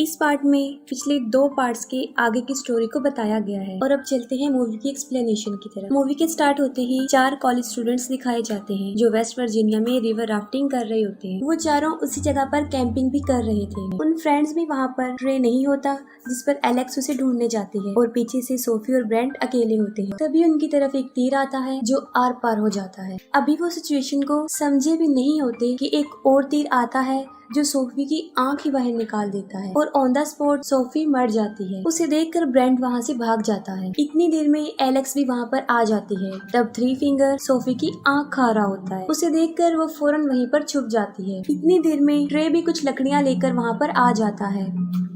इस पार्ट में पिछले 2 पार्ट्स के आगे की स्टोरी को बताया गया है। और अब चलते हैं मूवी की एक्सप्लेनेशन की तरफ। मूवी के स्टार्ट होते ही 4 कॉलेज स्टूडेंट्स दिखाए जाते हैं जो वेस्ट वर्जीनिया में रिवर राफ्टिंग कर रहे होते हैं। वो चारों उसी जगह पर कैंपिंग भी कर रहे थे। उन फ्रेंड्स भी वहाँ पर ट्रे नहीं होता जिस पर एलेक्स उसे ढूंढने जाती है और पीछे से सोफी और ब्रेंट अकेले होते हैं। तभी उनकी तरफ एक तीर आता है जो आर पार हो जाता है। अभी वो सिचुएशन को समझे भी नहीं होते कि एक और तीर आता है जो सोफी की आंख ही बाहर निकाल देता है और ऑन द स्पॉट सोफी मर जाती है। उसे देखकर ब्रेंट वहाँ से भाग जाता है। इतनी देर में एलेक्स भी वहाँ पर आ जाती है। तब थ्री फिंगर सोफी की आंख खा रहा होता है। उसे देखकर वो फौरन वहीं पर छुप जाती है। इतनी देर में ट्रे भी कुछ लकड़ियाँ लेकर वहाँ पर आ जाता है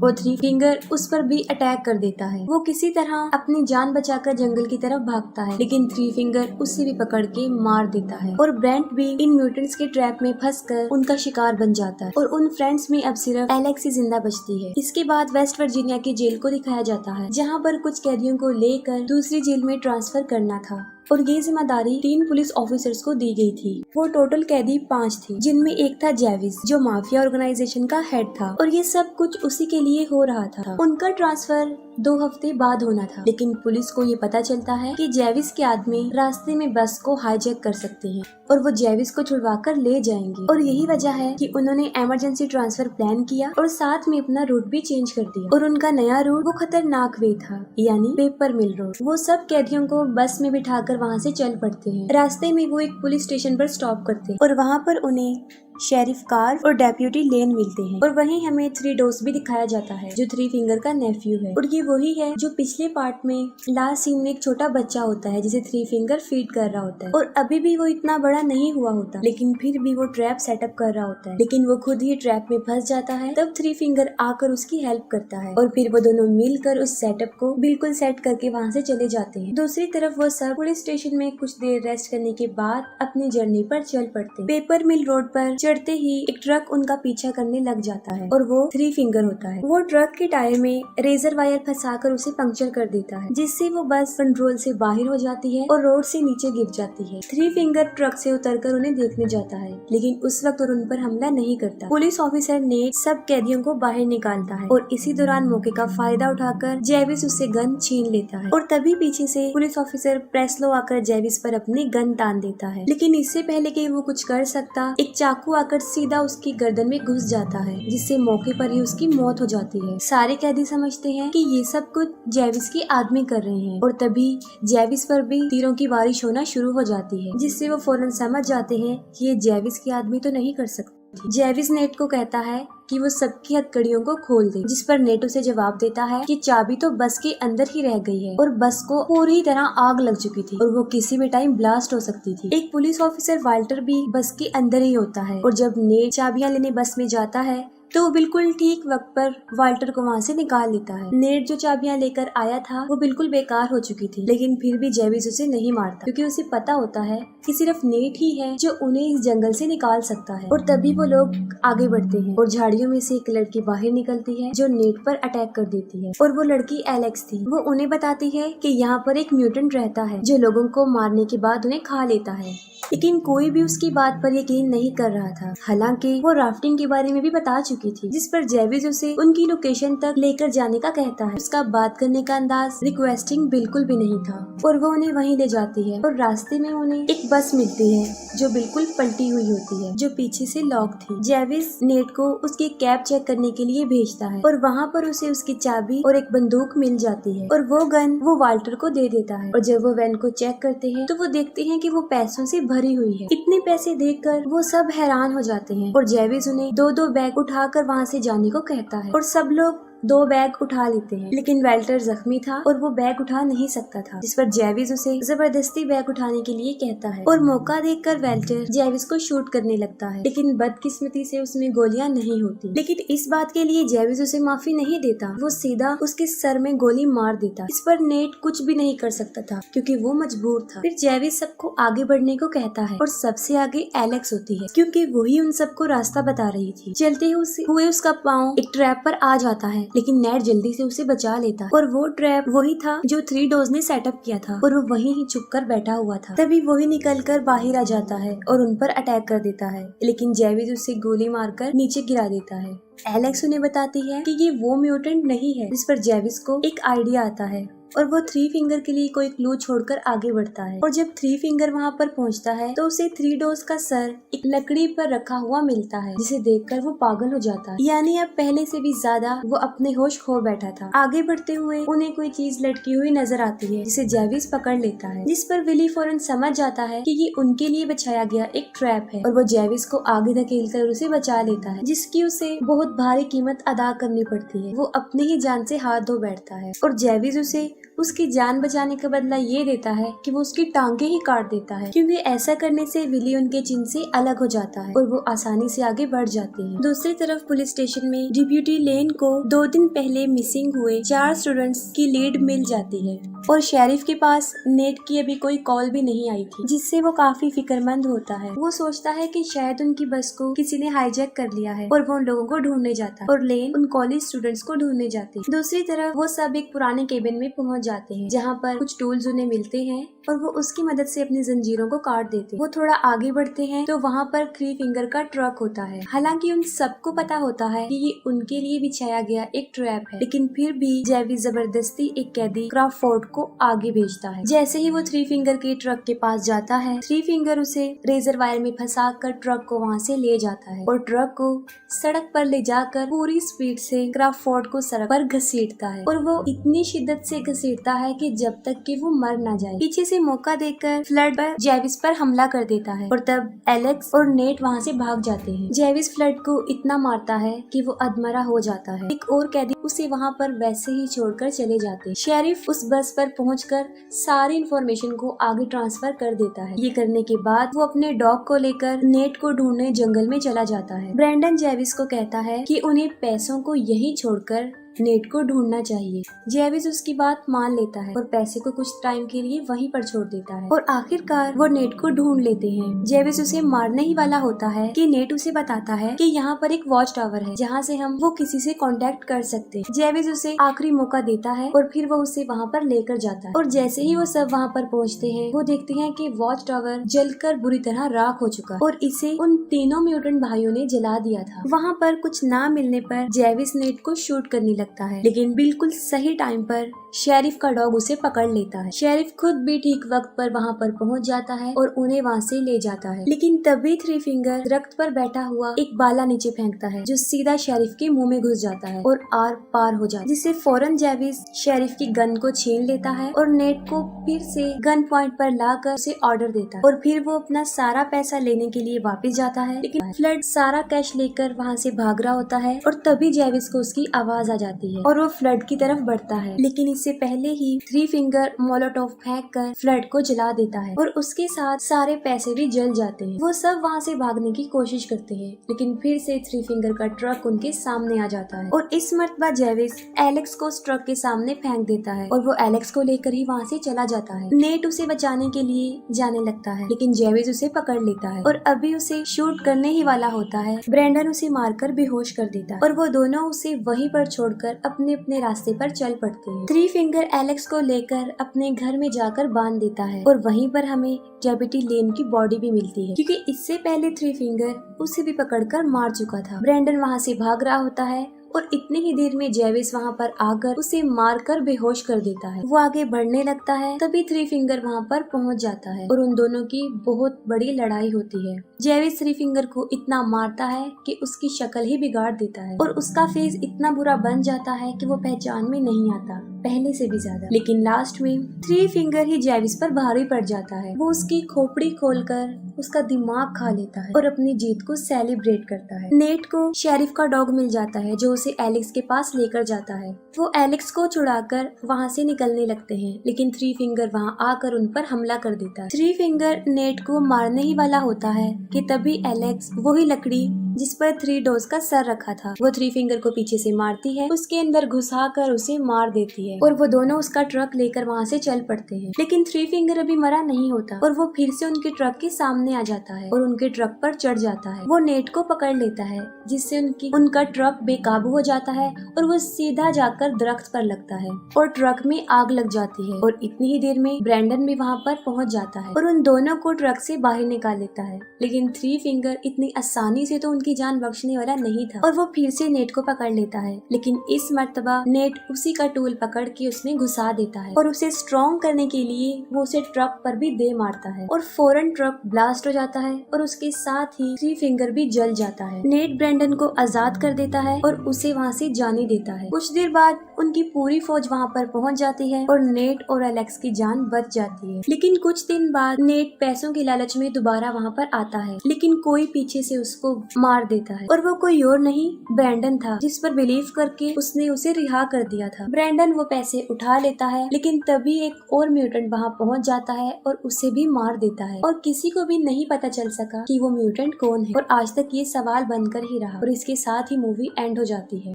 और थ्री फिंगर उस पर भी अटैक कर देता है। वो किसी तरह अपनी जान बचाकर जंगल की तरफ भागता है, लेकिन थ्री फिंगर उसे भी पकड़ के मार देता है और ब्रेंट भी इन म्यूटेंट्स के ट्रैप में फंसकर उनका शिकार बन जाता है और उन फ्रेंड्स में अब सिर्फ एलेक्स ही जिंदा बचती है। इसके बाद वेस्ट वर्जीनिया की जेल को दिखाया जाता है जहाँ पर कुछ कैदियों को लेकर दूसरी जेल में ट्रांसफर करना था और ये जिम्मेदारी 3 पुलिस ऑफिसर्स को दी गई थी। वो टोटल कैदी 5 थे, जिनमें एक था जेविस जो माफिया ऑर्गेनाइजेशन का हेड था और ये सब कुछ उसी के लिए हो रहा था। उनका ट्रांसफर 2 हफ्ते बाद होना था, लेकिन पुलिस को ये पता चलता है कि जेविस के आदमी रास्ते में बस को हाईजैक कर सकते हैं और वो जेविस को छुड़वा कर ले जाएंगे और यही वजह है कि उन्होंने इमरजेंसी ट्रांसफर प्लान किया और साथ में अपना रूट भी चेंज कर दिया और उनका नया रूट वो खतरनाक वे था, यानी पेपर मिल रोड। वो सब कैदियों को बस में बिठाकर वहाँ से चल पड़ते हैं। रास्ते में वो एक पुलिस स्टेशन पर स्टॉप करते हैं और वहाँ पर उन्हें शेरिफ कार्ल और डेप्यूटी लेन मिलते हैं और वहीं हमें 3 डोस भी दिखाया जाता है जो थ्री फिंगर का नेफ्यू है और ये वही है जो पिछले पार्ट में लास्ट सीन में एक छोटा बच्चा होता है जिसे थ्री फिंगर फीड कर रहा होता है और अभी भी वो इतना बड़ा नहीं हुआ होता, लेकिन फिर भी वो ट्रैप सेटअप कर रहा होता है, लेकिन वो खुद ही ट्रैप में फंस जाता है। तब थ्री फिंगर आकर उसकी हेल्प करता है और फिर वो दोनों मिलकर उस सेटअप को बिल्कुल सेट करके वहाँ से चले जाते हैं। दूसरी तरफ वो सब पुलिस स्टेशन में कुछ देर रेस्ट करने के बाद अपनी जर्नी पर चल पड़ते हैं। पेपर मिल रोड पर चढ़ते ही एक ट्रक उनका पीछा करने लग जाता है और वो थ्री फिंगर होता है। वो ट्रक के टायर में रेजर वायर फंसाकर उसे पंक्चर कर देता है, जिससे वो बस कंट्रोल से बाहर हो जाती है और रोड से नीचे गिर जाती है। थ्री फिंगर ट्रक से उतरकर उन्हें देखने जाता है, लेकिन उस वक्त और उन पर हमला नहीं करता। पुलिस ऑफिसर ने सब कैदियों को बाहर निकालता है और इसी दौरान मौके का फायदा उठाकर जेविस उससे गन छीन लेता है और तभी पीछे से पुलिस ऑफिसर प्रेस्लो आकर जेविस पर अपनी गन तान देता है, लेकिन इससे पहले कि वो कुछ कर सकता, एक चाकू आकर सीधा उसकी गर्दन में घुस जाता है, जिससे मौके पर ही उसकी मौत हो जाती है। सारे कैदी समझते हैं कि ये सब कुछ जेविस के आदमी कर रहे हैं और तभी जेविस पर भी तीरों की बारिश होना शुरू हो जाती है, जिससे वो फौरन समझ जाते हैं कि ये जेविस के आदमी तो नहीं कर सकते। जेविस नेट को कहता है कि वो सबकी हथकड़ियों को खोल दे, जिस पर नेट उसे जवाब देता है कि चाबी तो बस के अंदर ही रह गई है और बस को पूरी तरह आग लग चुकी थी और वो किसी भी टाइम ब्लास्ट हो सकती थी। एक पुलिस ऑफिसर वाल्टर भी बस के अंदर ही होता है और जब नेट चाबियां लेने बस में जाता है तो वो बिल्कुल ठीक वक्त पर वाल्टर को वहाँ से निकाल लेता है। नेट जो चाबियां लेकर आया था वो बिल्कुल बेकार हो चुकी थी, लेकिन फिर भी जेविस उसे नहीं मारता क्योंकि उसे पता होता है कि सिर्फ नेट ही है जो उन्हें इस जंगल से निकाल सकता है। और तभी वो लोग आगे बढ़ते हैं और झाड़ियों में से एक लड़की बाहर निकलती है जो नेट पर अटैक कर देती है और वो लड़की एलेक्स थी। वो उन्हें बताती है कि यहाँ पर एक म्यूटेंट रहता है जो लोगों को मारने के बाद उन्हें खा लेता है, लेकिन कोई भी उसकी बात पर यकीन नहीं कर रहा था। हालांकि वो राफ्टिंग के बारे में भी बता चुकी थी, जिस पर जेविस उसे उनकी लोकेशन तक लेकर जाने का कहता है। उसका बात करने का अंदाज रिक्वेस्टिंग बिल्कुल भी नहीं था और वो उन्हें वहीं ले जाती है और रास्ते में उन्हें एक बस मिलती है जो बिल्कुल पलटी हुई होती है, जो पीछे से लॉक थी। जेविस नेट को उसकी कैब चेक करने के लिए भेजता है और वहाँ पर उसे उसकी चाबी और एक बंदूक मिल जाती है और वो गन वो वाल्टर को दे देता है। और जब वो वैन को चेक करते हैं तो वो देखते हैं कि वो पैसों से भरी हुई है। इतने पैसे देखकर वो सब हैरान हो जाते हैं और जेविस उन्हें 2-2 बैग उठाकर वहाँ से जाने को कहता है और सब लोग 2 बैग उठा लेते हैं, लेकिन वाल्टर जख्मी था और वो बैग उठा नहीं सकता था, जिस पर जेविस उसे जबरदस्ती बैग उठाने के लिए कहता है और मौका देखकर वाल्टर जेविस को शूट करने लगता है, लेकिन बदकिस्मती से उसमें गोलियां नहीं होती। लेकिन इस बात के लिए जेविस उसे माफी नहीं देता, वो सीधा उसके सर में गोली मार देता। इस पर नेट कुछ भी नहीं कर सकता था क्योंकि वो मजबूर था। फिर जेविस सबको आगे बढ़ने को कहता है और सबसे आगे एलेक्स होती है क्योंकि वही उन सबको रास्ता बता रही थी। चलते हुए उसका पाँव एक ट्रैप पर आ जाता है लेकिन नेट जल्दी से उसे बचा लेता है और वो ट्रैप वही था जो 3 डॉग्स ने सेटअप किया था और वो वहीं ही छुप कर बैठा हुआ था। तभी वही निकल कर बाहर आ जाता है और उन पर अटैक कर देता है, लेकिन जेविस उसे गोली मारकर नीचे गिरा देता है। एलेक्स उन्हें बताती है कि ये वो म्यूटेंट नहीं है, जिस पर जेविस को एक आइडिया आता है और वो 3 फिंगर के लिए कोई क्लू छोड़कर आगे बढ़ता है। और जब 3 फिंगर वहाँ पर पहुँचता है तो उसे 3 डॉग्स का सर एक लकड़ी पर रखा हुआ मिलता है, जिसे देखकर वो पागल हो जाता है। यानी अब पहले से भी ज्यादा वो अपने होश खो बैठा था। आगे बढ़ते हुए उन्हें कोई चीज लटकी हुई नजर आती है, जिसे जेविस पकड़ लेता है, जिस पर विली फौरन समझ जाता है कि ये उनके लिए बिछाया गया एक ट्रैप है और वो जेविस को आगे धकेल कर उसे बचा लेता है, जिसकी उसे बहुत भारी कीमत अदा करनी पड़ती है। वो अपने ही जान से हाथ धो बैठता है और जेविस उसे उसकी जान बचाने का बदला ये देता है कि वो उसकी टांगे ही काट देता है, क्योंकि ऐसा करने से विली उनके चिन्ह से अलग हो जाता है और वो आसानी से आगे बढ़ जाते हैं। दूसरी तरफ पुलिस स्टेशन में डिप्यूटी लेन को 2 दिन पहले मिसिंग हुए 4 स्टूडेंट्स की लीड मिल जाती है और शेरिफ के पास नेट की अभी कोई कॉल भी नहीं आई थी, जिससे वो काफी फिक्रमंद होता है। वो सोचता है कि शायद उनकी बस को किसी ने हाईजैक कर लिया है और वो उन लोगों को ढूंढने जाता है और लेन उन कॉलेज स्टूडेंट्स को ढूंढने जाते हैं। दूसरी तरफ वो सब एक पुराने केबिन में पहुंच जाते हैं, जहाँ पर कुछ टूल्स उन्हें मिलते हैं और वो उसकी मदद से अपनी जंजीरों को काट देते हैं। वो थोड़ा आगे बढ़ते हैं तो वहाँ पर 3 फिंगर का ट्रक होता है। हालांकि उन सबको पता होता है कि ये उनके लिए बिछाया गया एक ट्रैप है, लेकिन फिर भी जेविस जबरदस्ती एक कैदी क्रॉफोर्ड को आगे भेजता है। जैसे ही वो 3 फिंगर के ट्रक के पास जाता है, 3 फिंगर उसे रेजर वायर में फंसा कर ट्रक को वहाँ से ले जाता है और ट्रक को सड़क पर ले जाकर पूरी स्पीड से क्रॉफोर्ड को सड़क पर घसीटता है और वो इतनी शिद्दत से घसीटता है कि जब तक कि वो मर ना जाए। पीछे से मौका देकर फ्लड पर जेविस पर हमला कर देता है और तब एलेक्स और नेट वहाँ से भाग जाते हैं। जेविस फ्लड को इतना मारता है कि वो अधमरा हो जाता है। एक और कैदी उसे वहाँ पर वैसे ही छोड़कर चले जाते हैं। शेरिफ उस बस पर पहुंचकर सारी इंफॉर्मेशन को आगे ट्रांसफर कर देता है। ये करने के बाद वो अपने डॉग को लेकर नेट को ढूंढने जंगल में चला जाता है। ब्रैंडन जेविस को कहता है कि उन्हें पैसों को यही छोड़कर नेट को ढूंढना चाहिए। जेविस उसकी बात मान लेता है और पैसे को कुछ टाइम के लिए वहीं पर छोड़ देता है और आखिरकार वो नेट को ढूंढ लेते हैं। जेविस उसे मारने ही वाला होता है कि नेट उसे बताता है कि यहाँ पर एक वॉच टावर है, जहाँ से हम वो किसी से कांटेक्ट कर सकते हैं। जेविस उसे आखिरी मौका देता है और फिर वो उसे वहाँ पर लेकर जाता है और जैसे ही वो सब वहाँ पर पहुँचते हैं, वो देखते हैं कि वॉच टावर जलकर बुरी तरह राख हो चुका और इसे उन तीनों म्यूटेंट भाइयों ने जला दिया था। वहाँ पर कुछ ना मिलने पर जेविस नेट को शूट करने लगता है, लेकिन बिल्कुल सही टाइम पर शेरिफ का डॉग उसे पकड़ लेता है। शेरिफ खुद भी ठीक वक्त पर वहाँ पर पहुँच जाता है और उन्हें वहाँ से ले जाता है, लेकिन तभी 3 फिंगर दरख्त पर बैठा हुआ एक बाला नीचे फेंकता है, जो सीधा शेरिफ के मुंह में घुस जाता है और आर पार हो जाता है, जिससे फौरन जेविस शेरिफ की गन को छीन लेता है और नेट को फिर से गन पॉइंट पर लाकर उसे ऑर्डर देता है और फिर वो अपना सारा पैसा लेने के लिए वापस जाता है। लेकिन फ्लड सारा कैश लेकर वहाँ से भाग रहा होता है और तभी जेविस को उसकी आवाज आ जाती है और वो फ्लड की तरफ बढ़ता है, लेकिन इससे पहले ही 3 फिंगर मोलोटोव फेंक कर फ्लड को जला देता है और उसके साथ सारे पैसे भी जल जाते हैं। वो सब वहाँ से भागने की कोशिश करते हैं, लेकिन फिर से 3 फिंगर का ट्रक उनके सामने आ जाता है और इस मर्तबा जेविस एलेक्स को उस ट्रक के सामने फेंक देता है और वो एलेक्स को लेकर ही वहाँ से चला जाता है। नेट उसे बचाने के लिए जाने लगता है, लेकिन जेविस उसे पकड़ लेता है और अभी उसे शूट करने ही वाला होता है। ब्रैंडन उसे मारकर बेहोश कर देता है और वो दोनों उसे वहीं पर छोड़कर अपने अपने रास्ते पर चल पड़ते हैं। 3 फिंगर एलेक्स को लेकर अपने घर में जाकर बांध देता है और वहीं पर हमें डेप्यूटी लेन की बॉडी भी मिलती है, क्योंकि इससे पहले 3 फिंगर उसे भी पकड़कर मार चुका था। ब्रैंडन वहाँ से भाग रहा होता है और इतनी ही देर में जेविस वहाँ पर आकर उसे मारकर बेहोश कर देता है। वो आगे बढ़ने लगता है, तभी 3 फिंगर वहाँ पर पहुँच जाता है और उन दोनों की बहुत बड़ी लड़ाई होती है। जेविस 3 फिंगर को इतना मारता है कि उसकी शक्ल ही बिगाड़ देता है और उसका फेस इतना बुरा बन जाता है कि वो पहचान में नहीं आता पहले से भी ज्यादा। लेकिन लास्ट में 3 फिंगर ही जेविस पर भारी पड़ जाता है। वो उसकी खोपड़ी खोलकर उसका दिमाग खा लेता है और अपनी जीत को सेलिब्रेट करता है। नेट को शेरिफ का डॉग मिल जाता है, जो उसे एलेक्स के पास लेकर जाता है। वो एलेक्स को छुड़ाकर वहाँ से निकलने लगते हैं, लेकिन 3 फिंगर वहाँ आकर उन पर हमला कर देता है। 3 फिंगर नेट को मारने ही वाला होता है कि तभी एलेक्स वही लकड़ी जिस पर 3 डोज का सर रखा था। वो 3 फिंगर को पीछे से मारती है, उसके अंदर घुसा कर उसे मार देती है और वो दोनों उसका ट्रक लेकर वहाँ से चल पड़ते हैं। लेकिन 3 फिंगर अभी मरा नहीं होता और वो फिर से उनके ट्रक के सामने आ जाता है और उनके ट्रक पर चढ़ जाता है। वो नेट को पकड़ लेता है जिससे उनका ट्रक बेकाबू हो जाता है और वो सीधा जाकर दरख्त पर लगता है और ट्रक में आग लग जाती है और इतनी ही देर में ब्रैंडन भी वहाँ पर पहुँच जाता है और उन दोनों को ट्रक से बाहर निकाल लेता है। लेकिन 3 फिंगर इतनी आसानी से तो उनकी जान बख्शने वाला नहीं था और वो फिर से नेट को पकड़ लेता है। लेकिन इस मर्तबा नेट उसी का टूल पकड़ के उसमें घुसा देता है और उसे स्ट्रॉन्ग करने के लिए वो उसे ट्रक पर भी दे मारता है और फौरन ट्रक ब्लास्ट हो जाता है और उसके साथ ही 3 फिंगर भी जल जाता है। नेट ब्रैंडन को आजाद कर देता है और उसे वहाँ से जाने देता है। कुछ देर बाद उनकी पूरी फौज वहाँ पर पहुँच जाती है और नेट और एलेक्स की जान बच जाती है। लेकिन कुछ दिन बाद नेट पैसों के लालच में दोबारा वहाँ पर आता है, लेकिन कोई पीछे से उसको मार देता है और वो कोई और नहीं ब्रैंडन था, जिस पर बिलीव करके उसने उसे रिहा कर दिया था। ब्रैंडन वो पैसे उठा लेता है, लेकिन तभी एक और म्यूटेंट वहाँ पहुँच जाता है और उसे भी मार देता है और किसी को भी नहीं पता चल सका कि वो म्यूटेंट कौन है और आज तक ये सवाल बनकर ही रहा और इसके साथ ही मूवी एंड हो जाती है।